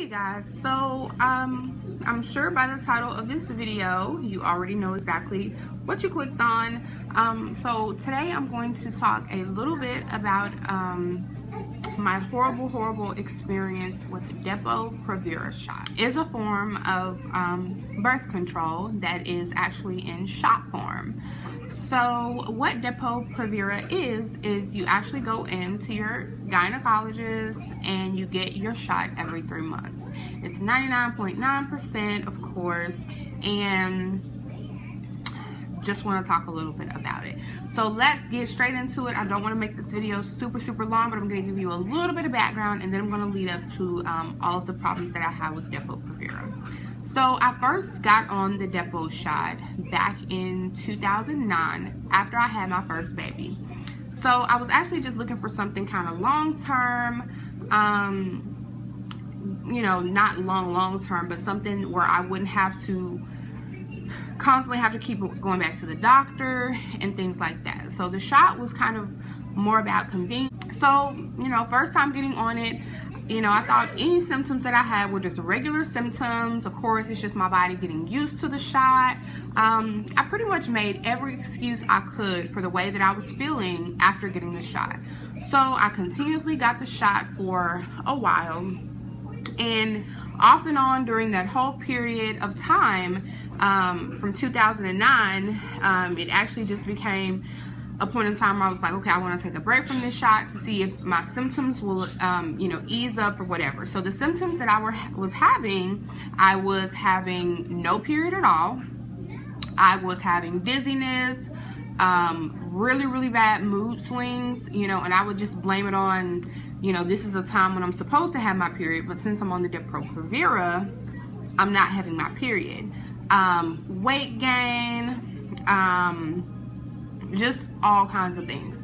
Hey guys, so I'm sure by the title of this video you already know exactly what you clicked on. So today I'm going to talk a little bit about my horrible experience with Depo-Provera shot. It's a form of birth control that is actually in shot form. So what Depo-Provera is you actually go into your gynecologist and you get your shot every 3 months. It's 99.9%, of course, and just want to talk a little bit about it. So let's get straight into it. I don't want to make this video super long, but I'm going to give you a little bit of background, and then I'm going to lead up to all of the problems that I have with Depo-Provera. So I first got on the Depo shot back in 2009 after I had my first baby. So I was actually just looking for something kind of long-term, you know, not long-term, but something where I wouldn't have to constantly have to keep going back to the doctor and things like that. So the shot was kind of more about convenience. So, you know, first time getting on it, you know, I thought any symptoms that I had were just regular symptoms. Of course, it's just my body getting used to the shot. I pretty much made every excuse I could for the way that I was feeling after getting the shot. So I continuously got the shot for a while, and off and on during that whole period of time, from 2009, it actually just became a point in time where I was like, okay, I want to take a break from this shot to see if my symptoms will, you know, ease up or whatever. So the symptoms that I was having no period at all. I was having dizziness, really bad mood swings, you know, and I would just blame it on, you know, this is a time when I'm supposed to have my period, but since I'm on the Depo-Provera, I'm not having my period. Weight gain, just all kinds of things.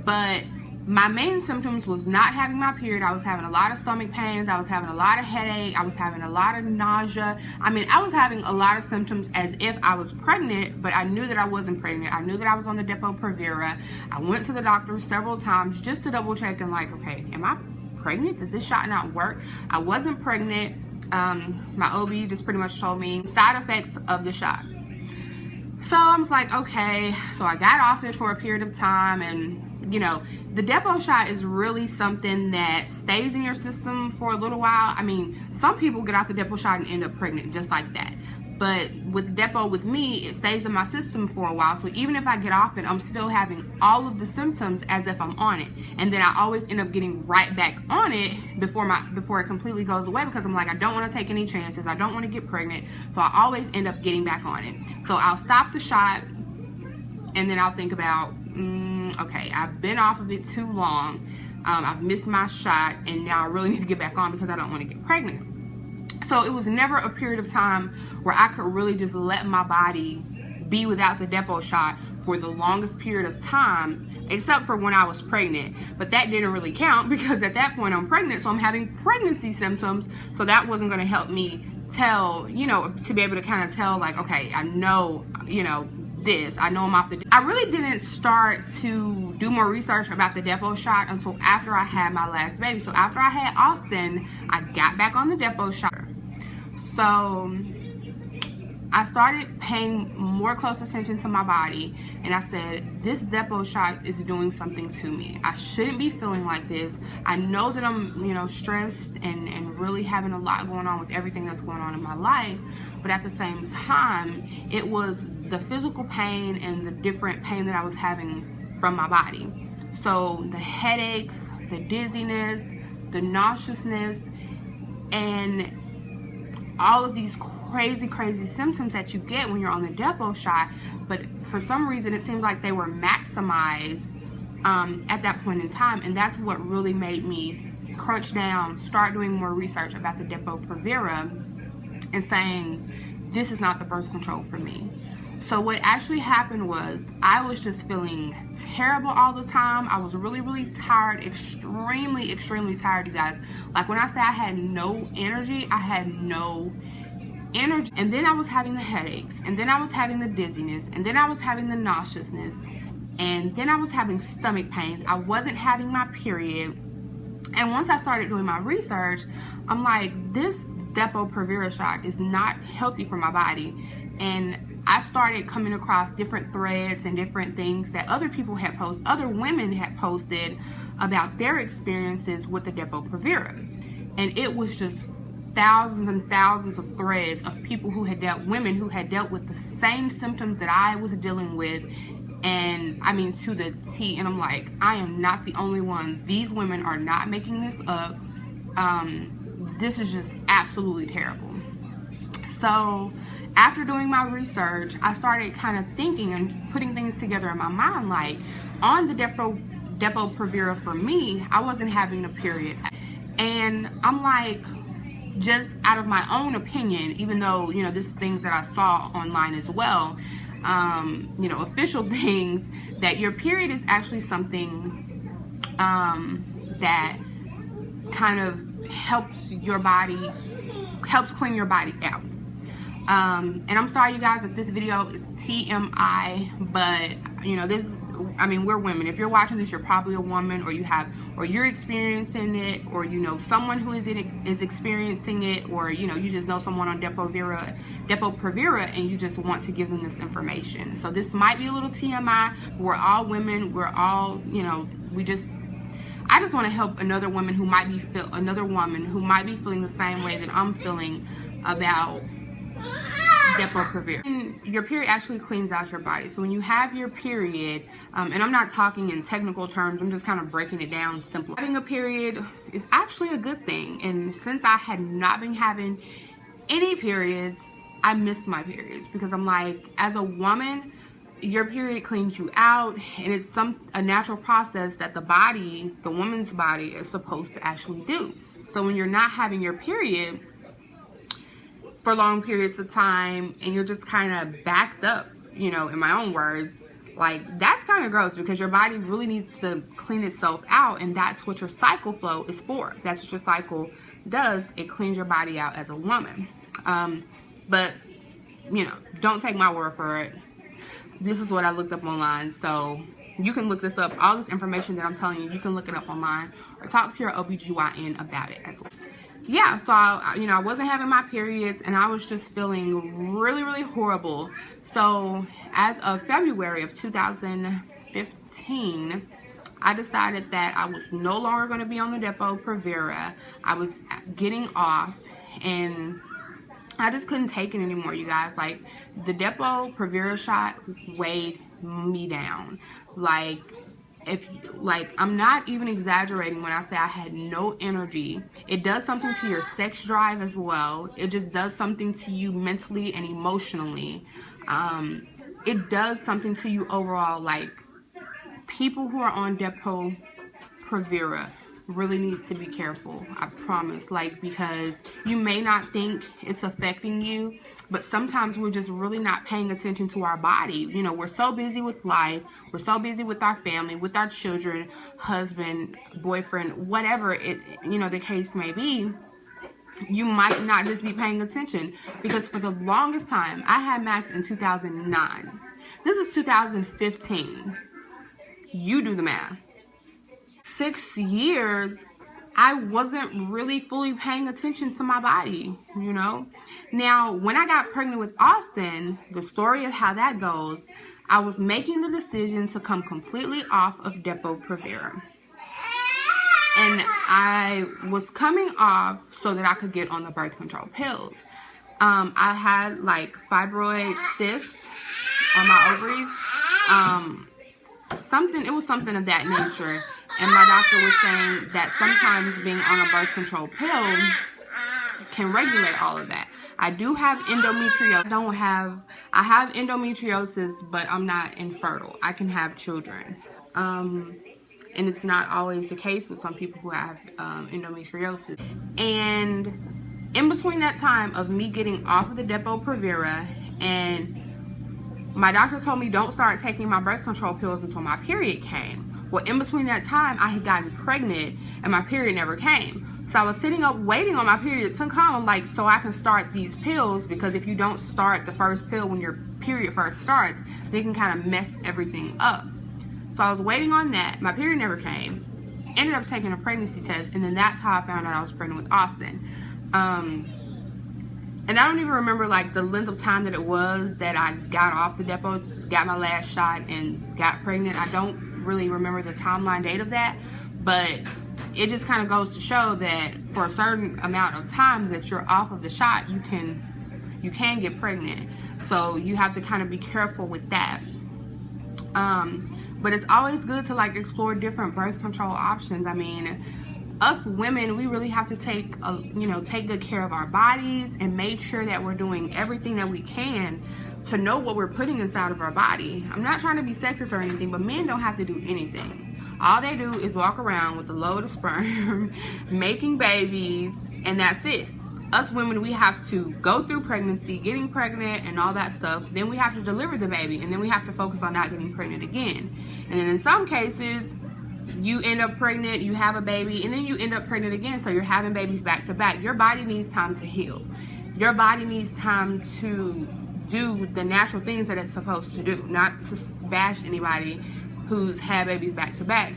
But my main symptoms was not having my period. I was having a lot of stomach pains. I was having a lot of headache. I was having a lot of nausea. I mean, I was having a lot of symptoms as if I was pregnant, but I knew that I wasn't pregnant. I knew that I was on the Depo-Provera. I went to the doctor several times just to double check and like, okay, am I pregnant? Did this shot not work? I wasn't pregnant. My OB just pretty much told me side effects of the shot. So I was like, okay. So I got off it for a period of time, and you know, the Depo shot is really something that stays in your system for a little while. I mean, some people get off the Depo shot and end up pregnant just like that. But with Depo, with me, it stays in my system for a while. So even if I get off it, I'm still having all of the symptoms as if I'm on it. And then I always end up getting right back on it before it completely goes away, because I'm like, I don't want to take any chances. I don't want to get pregnant. So I always end up getting back on it. So I'll stop the shot, and then I'll think about, okay, I've been off of it too long. I've missed my shot, and now I really need to get back on because I don't want to get pregnant. So it was never a period of time where I could really just let my body be without the Depo shot for the longest period of time, except for when I was pregnant. But that didn't really count because at that point I'm pregnant, so I'm having pregnancy symptoms. So that wasn't going to help me tell, you know, to be able to kind of tell like, okay, I know, you know, this. I know I'm off the... I really didn't start to do more research about the Depo shot until after I had my last baby. So after I had Austin, I got back on the Depo shot. So I started paying more close attention to my body, and I said, this Depo shot is doing something to me. I shouldn't be feeling like this. I know that I'm, you know, stressed and really having a lot going on with everything that's going on in my life, but at the same time, it was the physical pain and the different pain that I was having from my body. So the headaches, the dizziness, the nauseousness, and all of these crazy symptoms that you get when you're on the Depo shot, but for some reason it seemed like they were maximized at that point in time, and that's what really made me crunch down, start doing more research about the Depo-Provera and saying, this is not the birth control for me. So what actually happened was I was just feeling terrible all the time. I was really tired, extremely tired, you guys. Like when I say I had no energy, I had no energy. And then I was having the headaches, and then I was having the dizziness, and then I was having the nauseousness, and then I was having stomach pains. I wasn't having my period. And once I started doing my research, I'm like, this Depo-Provera shot is not healthy for my body. And I started coming across different threads and different things that other people had posted, other women had posted about their experiences with the Depo-Provera. And it was just thousands and thousands of threads of people who had women who had dealt with the same symptoms that I was dealing with. And I mean, to the T. And I'm like, I am not the only one. These women are not making this up. This is just absolutely terrible. So after doing my research, I started kind of thinking and putting things together in my mind, like on the Depo-Provera for me, I wasn't having a period. And I'm like, just out of my own opinion, even though, you know, this is things that I saw online as well, you know, official things, that your period is actually something that kind of helps your body, helps clean your body out. And I'm sorry, you guys, that this video is TMI, but you know, this, I mean, we're women. If you're watching this, you're probably a woman, or you're experiencing it, or you know someone who is experiencing it, or you know, you just know someone on Depo-Provera and you just want to give them this information. So this might be a little TMI. We're all women. We're all, you know, I just want to help another woman who might be feeling the same way that I'm feeling about Depo-Provera. And your period actually cleans out your body. So when you have your period, and I'm not talking in technical terms, I'm just kind of breaking it down simply. Having a period is actually a good thing. And since I had not been having any periods, I missed my periods, because I'm like, as a woman, your period cleans you out, and it's a natural process that the woman's body is supposed to actually do. So when you're not having your period for long periods of time, and you're just kind of backed up, you know, in my own words, like, that's kind of gross, because your body really needs to clean itself out, and that's what your cycle flow is for. That's what your cycle does. It cleans your body out as a woman. But you know, don't take my word for it. This is what I looked up online, so you can look this up. All this information that I'm telling you, you can look it up online, or talk to your OBGYN about it as well. Yeah, so I wasn't having my periods, and I was just feeling really, really horrible. So as of February of 2015, I decided that I was no longer going to be on the Depo-Provera. I was getting off, and I just couldn't take it anymore, you guys. Like, the Depo-Provera shot weighed me down. Like, I'm not even exaggerating when I say I had no energy. It does something to your sex drive as well. It just does something to you mentally and emotionally. It does something to you overall. Like, people who are on Depo-Provera really need to be careful, I promise. Like, because you may not think it's affecting you, but sometimes we're just really not paying attention to our body. You know, we're so busy with life, we're so busy with our family, with our children, husband, boyfriend, whatever it, you know, the case may be. You might not just be paying attention, because for the longest time, I had Max in 2009. This is 2015. You do the math. 6 years, I wasn't really fully paying attention to my body, you know. Now, when I got pregnant with Austin, the story of how that goes, I was making the decision to come completely off of Depo-Provera. And I was coming off so that I could get on the birth control pills. I had like fibroid cysts on my ovaries. It was something of that nature. And my doctor was saying that sometimes being on a birth control pill can regulate all of that. I do have endometriosis. I have endometriosis, but I'm not infertile. I can have children. And it's not always the case with some people who have endometriosis. And in between that time of me getting off of the Depo-Provera, and my doctor told me don't start taking my birth control pills until my period came. Well, in between that time, I had gotten pregnant and my period never came. So I was sitting up waiting on my period to come, like, so I can start these pills, because if you don't start the first pill when your period first starts, they can kind of mess everything up. So I was waiting on that. My period never came. ended up taking a pregnancy test, and then that's how I found out I was pregnant with Austin. And I don't even remember like the length of time that it was that I got off the depot, got my last shot, and got pregnant. I don't really remember the timeline date of that, but it just kind of goes to show that for a certain amount of time that you're off of the shot, you can get pregnant. So you have to kind of be careful with that. But it's always good to like explore different birth control options. I mean, us women, we really have to take good care of our bodies and make sure that we're doing everything that we can to know what we're putting inside of our body. I'm not trying to be sexist or anything, but men don't have to do anything. All they do is walk around with a load of sperm, making babies, and that's it. Us women, we have to go through pregnancy, getting pregnant and all that stuff. Then we have to deliver the baby, and then we have to focus on not getting pregnant again. And then in some cases, you end up pregnant, you have a baby, and then you end up pregnant again. So you're having babies back to back. Your body needs time to heal. Your body needs time to do the natural things that it's supposed to do. Not to bash anybody who's had babies back to back.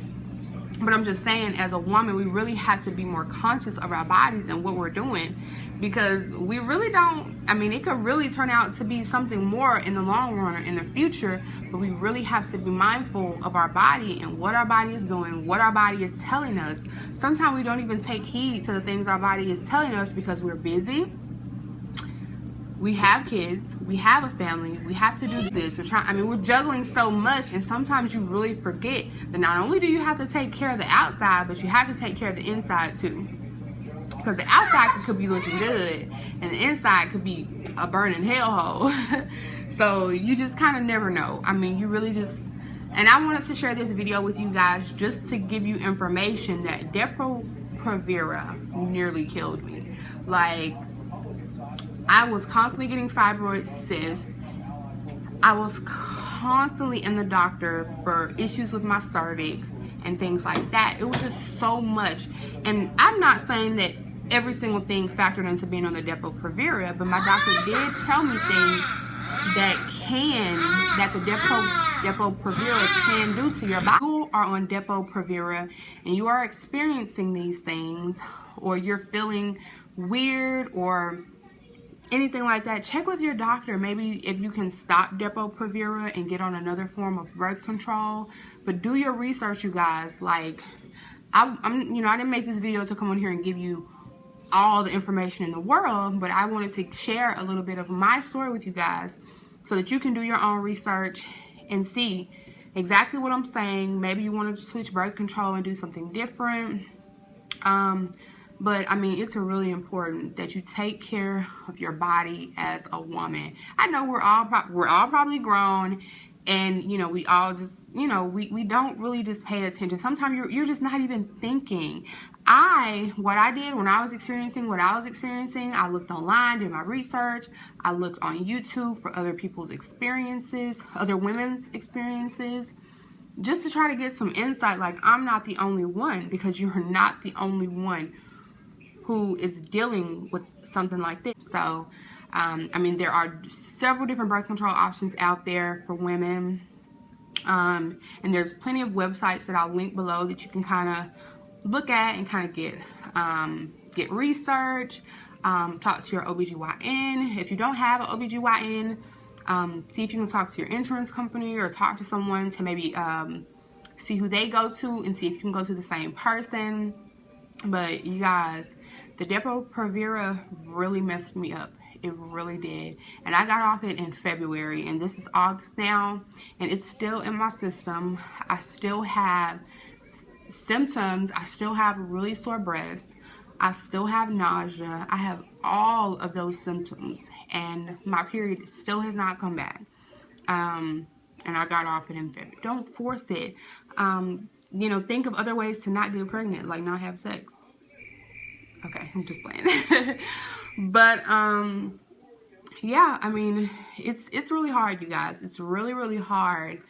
But I'm just saying, as a woman, we really have to be more conscious of our bodies and what we're doing, because we really don't, I mean, it could really turn out to be something more in the long run or in the future, but we really have to be mindful of our body and what our body is doing, what our body is telling us. Sometimes we don't even take heed to the things our body is telling us because we're busy. We have kids, we have a family, we have to do this. We're juggling so much, and sometimes you really forget that not only do you have to take care of the outside, but you have to take care of the inside too. Because the outside could be looking good, and the inside could be a burning hellhole. So you just kind of never know. I mean, you really just, and I wanted to share this video with you guys just to give you information that Depo-Provera nearly killed me. Like, I was constantly getting fibroid cysts. I was constantly in the doctor for issues with my cervix and things like that. It was just so much. And I'm not saying that every single thing factored into being on the Depo-Provera, but my doctor did tell me things that the Depo-Provera can do to your body. If you are on Depo-Provera and you are experiencing these things, or you're feeling weird or anything like that, check with your doctor. Maybe if you can stop Depo-Provera and get on another form of birth control. But do your research, you guys. Like, I didn't make this video to come on here and give you all the information in the world, but I wanted to share a little bit of my story with you guys so that you can do your own research and see exactly what I'm saying. Maybe you want to switch birth control and do something different. But I mean, it's really important that you take care of your body as a woman. I know we're all probably grown, and we all just we don't really just pay attention. Sometimes you're just not even thinking. What I did when I was experiencing what I was experiencing, I looked online, did my research. I looked on YouTube for other people's experiences, other women's experiences, just to try to get some insight. Like, I'm not the only one, because you're not the only one who is dealing with something like this. So, I mean, there are several different birth control options out there for women. And there's plenty of websites that I'll link below that you can kind of look at and kind of get research, talk to your OBGYN. If you don't have an OBGYN, see if you can talk to your insurance company or talk to someone to maybe see who they go to and see if you can go to the same person. But you guys, the Depo-Provera really messed me up. It really did. And I got off it in February, and this is August now, and it's still in my system. I still have symptoms. I still have really sore breasts. I still have nausea. I have all of those symptoms, and my period still has not come back. And I got off it in February. Don't force it. Think of other ways to not get pregnant, like not have sex. Okay, I'm just playing. But yeah, I mean, it's really hard, you guys. It's really, really hard.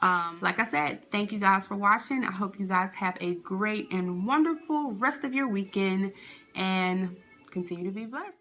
Like I said, thank you guys for watching. I hope you guys have a great and wonderful rest of your weekend, and continue to be blessed.